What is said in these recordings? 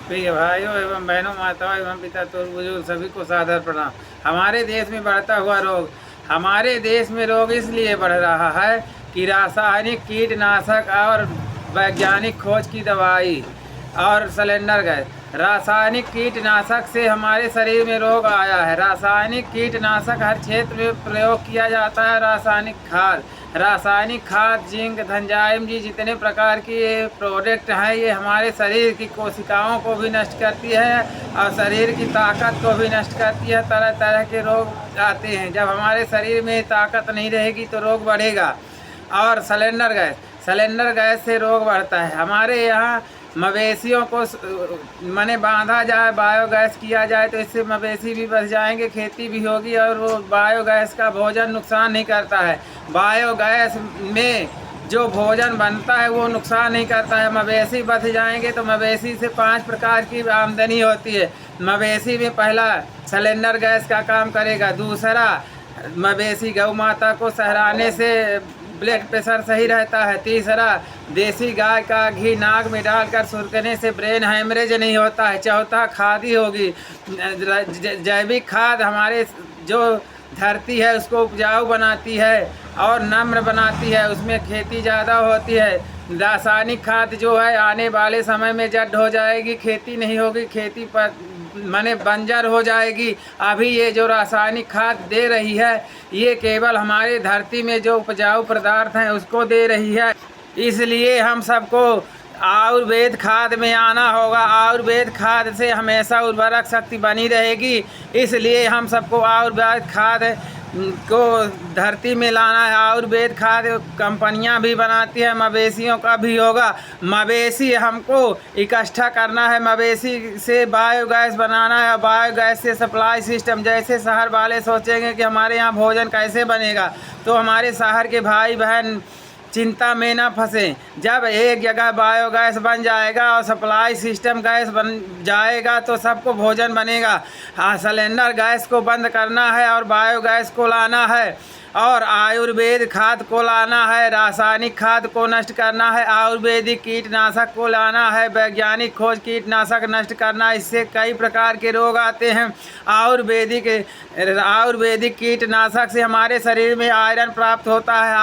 प्रिय भाइयों एवं बहनों, माताओं एवं पिता तो बुजुर्ग सभी को सादर प्रणाम। हमारे देश में बढ़ता हुआ रोग, हमारे देश में रोग इसलिए बढ़ रहा है कि रासायनिक कीटनाशक और वैज्ञानिक खोज की दवाई और सिलेंडर गैस। रासायनिक कीटनाशक से हमारे शरीर में रोग आया है। रासायनिक कीटनाशक हर क्षेत्र में प्रयोग किया जाता है। रासायनिक खाद जिंक धनजाइम जी जितने प्रकार की ये प्रोडक्ट हैं, ये हमारे शरीर की कोशिकाओं को भी नष्ट करती है और शरीर की ताकत को भी नष्ट करती है। तरह तरह के रोग आते हैं। जब हमारे शरीर में ताकत नहीं रहेगी तो रोग बढ़ेगा। और सिलेंडर गैस से रोग बढ़ता है। हमारे यहाँ मवेशियों को माने बांधा जाए, बायोगैस किया जाए तो इससे मवेशी भी बच जाएंगे, खेती भी होगी और वो बायोगैस का भोजन नुकसान नहीं करता है। बायोगैस में जो भोजन बनता है वो नुकसान नहीं करता है। मवेशी बच जाएंगे तो मवेशी से 5 प्रकार की आमदनी होती है। मवेशी में पहला सिलेंडर गैस का काम करेगा। दूसरा, मवेशी गौ माता को सहराने से ब्लड प्रेशर सही रहता है। तीसरा, देसी गाय का घी नाक में डालकर सुरकने से ब्रेन हेमरेज नहीं होता है। चौथा, खादी होगी। जैविक खाद हमारे जो धरती है उसको उपजाऊ बनाती है और नम्र बनाती है, उसमें खेती ज़्यादा होती है। रासायनिक खाद जो है आने वाले समय में जड़ हो जाएगी, खेती नहीं होगी, खेती पर माने बंजर हो जाएगी। अभी ये जो रासायनिक खाद दे रही है ये केवल हमारे धरती में जो उपजाऊ पदार्थ हैं उसको दे रही है। इसलिए हम सबको आयुर्वेद खाद में आना होगा। आयुर्वेद खाद से हमेशा उर्वरक शक्ति बनी रहेगी। इसलिए हम सबको आयुर्वेद खाद को धरती में लाना है। आयुर्वेद खाद कंपनियां भी बनाती है, मवेशियों का भी होगा। मवेशी हमको इकट्ठा करना है, मवेशी से बायोगैस बनाना है। बायोगैस से सप्लाई सिस्टम, जैसे शहर वाले सोचेंगे कि हमारे यहाँ भोजन कैसे बनेगा, तो हमारे शहर के भाई बहन चिंता में ना फंसे। जब एक जगह बायोगैस बन जाएगा और सप्लाई सिस्टम गैस बन जाएगा तो सबको भोजन बनेगा। हाँ, सिलेंडर गैस को बंद करना है और बायोगैस को लाना है और आयुर्वेद खाद को लाना है। रासायनिक खाद को नष्ट करना है। आयुर्वेदिक कीटनाशक को लाना है। वैज्ञानिक खोज कीटनाशक नष्ट करना, इससे कई प्रकार के रोग आते हैं। आयुर्वेदिक कीटनाशक से हमारे शरीर में आयरन प्राप्त होता है।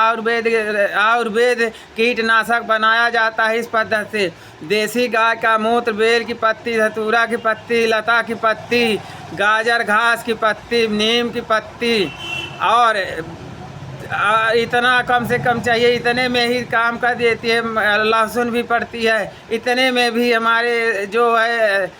आयुर्वेद कीटनाशक बनाया जाता है इस पद्धति से। देसी गाय का मूत्र, बेल की पत्ती, धतूरा की पत्ती, लता की पत्ती, गाजर घास की पत्ती, नीम की पत्ती और इतना कम से कम चाहिए, इतने में ही काम कर देती है। लहसुन भी पड़ती है, इतने में भी हमारे जो है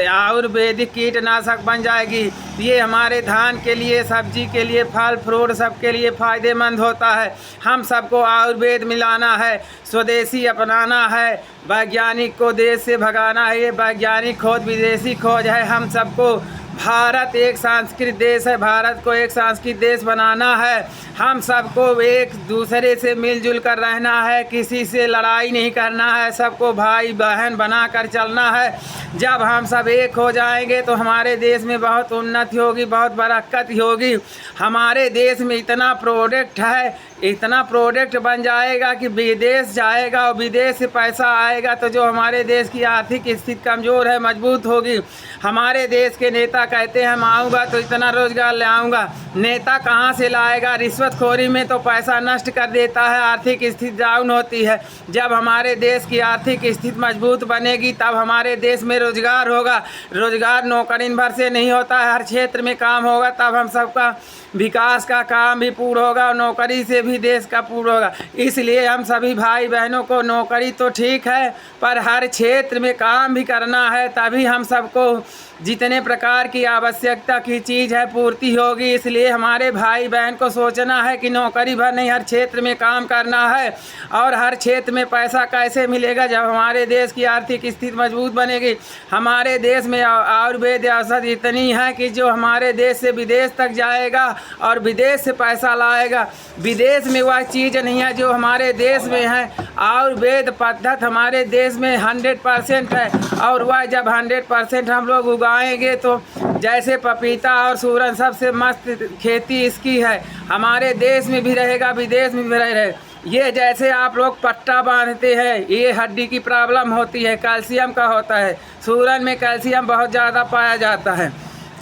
आयुर्वेदिक कीटनाशक बन जाएगी। ये हमारे धान के लिए, सब्जी के लिए, फल फ्रूट सबके लिए फ़ायदेमंद होता है। हम सबको आयुर्वेद मिलाना है, स्वदेशी अपनाना है, वैज्ञानिक को देश से भगाना है। ये वैज्ञानिक खोज विदेशी खोज है। हम सबको भारत एक सांस्कृतिक देश है, भारत को एक सांस्कृतिक देश बनाना है। हम सबको एक दूसरे से मिलजुल कर रहना है, किसी से लड़ाई नहीं करना है, सबको भाई बहन बना कर चलना है। जब हम सब एक हो जाएंगे तो हमारे देश में बहुत उन्नति होगी, बहुत बरकत होगी। हमारे देश में इतना प्रोडक्ट है, इतना प्रोडक्ट बन जाएगा कि विदेश जाएगा और विदेश से पैसा आएगा तो जो हमारे देश की आर्थिक स्थिति कमज़ोर है मजबूत होगी। हमारे देश के नेता कहते हैं हम आऊँगा तो इतना रोजगार ले आऊँगा। नेता कहाँ से लाएगा? रिश्वतखोरी में तो पैसा नष्ट कर देता है, आर्थिक स्थिति डाउन होती है। जब हमारे देश की आर्थिक स्थिति मजबूत बनेगी तब हमारे देश में रोजगार होगा। रोजगार नौकरी भर से नहीं होता है, हर क्षेत्र में काम होगा, तब हम सबका विकास का काम भी पूरा होगा और नौकरी से भी देश का पूरा होगा। इसलिए हम सभी भाई बहनों को नौकरी तो ठीक है पर हर क्षेत्र में काम भी करना है, तभी हम सबको जितने प्रकार की आवश्यकता की चीज़ है पूर्ति होगी। इसलिए हमारे भाई बहन को सोचना है कि नौकरी भर नहीं, हर क्षेत्र में काम करना है। और हर क्षेत्र में पैसा कैसे मिलेगा? जब हमारे देश की आर्थिक स्थिति मजबूत बनेगी। हमारे देश में आयुर्वेद औषधि इतनी है कि जो हमारे देश से विदेश तक जाएगा और विदेश से पैसा लाएगा। विदेश में वह चीज़ नहीं है जो हमारे देश में है। आयुर्वेद पद्धति हमारे देश में 100% है और वह जब 100% हम लोग उगाएंगे तो जैसे पपीता और सूरन सबसे मस्त खेती इसकी है। हमारे देश में भी रहेगा, विदेश में भी रहेगा। ये जैसे आप लोग पट्टा बांधते हैं, ये हड्डी की प्रॉब्लम होती है, कैल्शियम का होता है। सूरन में कैल्शियम बहुत ज़्यादा पाया जाता है।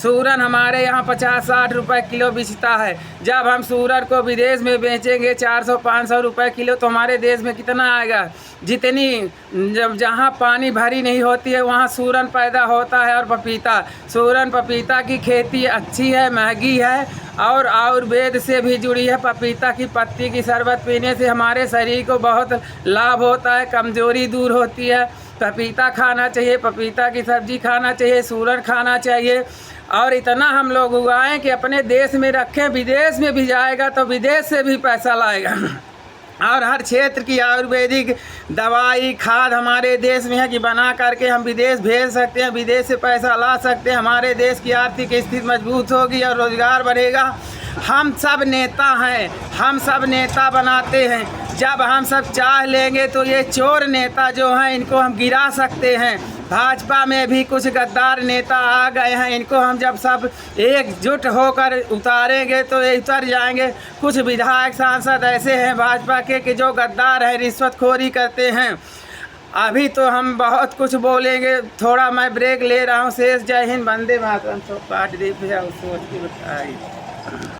सूरन हमारे यहाँ 50-60 रुपए किलो बिकता है। जब हम सूरन को विदेश में बेचेंगे 400-500 रुपए किलो, तो हमारे देश में कितना आएगा? जितनी जब जहाँ पानी भरी नहीं होती है वहाँ सूरन पैदा होता है। और पपीता, सूरन पपीता की खेती अच्छी है, महंगी है और आयुर्वेद से भी जुड़ी है। पपीता की पत्ती की शरबत पीने से हमारे शरीर को बहुत लाभ होता है, कमजोरी दूर होती है। पपीता खाना चाहिए, पपीता की सब्जी खाना चाहिए, सूरन खाना चाहिए। और इतना हम लोग उगाएं कि अपने देश में रखें, विदेश में भी जाएगा तो विदेश से भी पैसा लाएगा। और हर क्षेत्र की आयुर्वेदिक दवाई खाद हमारे देश में है कि बना करके हम विदेश भेज सकते हैं, विदेश से पैसा ला सकते हैं। हमारे देश की आर्थिक स्थिति मजबूत होगी और रोजगार बढ़ेगा। हम सब नेता हैं, हम सब नेता बनाते हैं। जब हम सब चाह लेंगे तो ये चोर नेता जो हैं इनको हम गिरा सकते हैं। भाजपा में भी कुछ गद्दार नेता आ गए हैं, इनको हम जब सब एकजुट होकर उतारेंगे तो ये उतर जाएंगे। कुछ विधायक सांसद ऐसे हैं भाजपा के कि जो गद्दार हैं, रिश्वतखोरी करते हैं। अभी तो हम बहुत कुछ बोलेंगे, थोड़ा मैं ब्रेक ले रहा हूँ। शेष जय हिंद, वंदे मातरम। तो काट दी भैया, सोच के बताइए।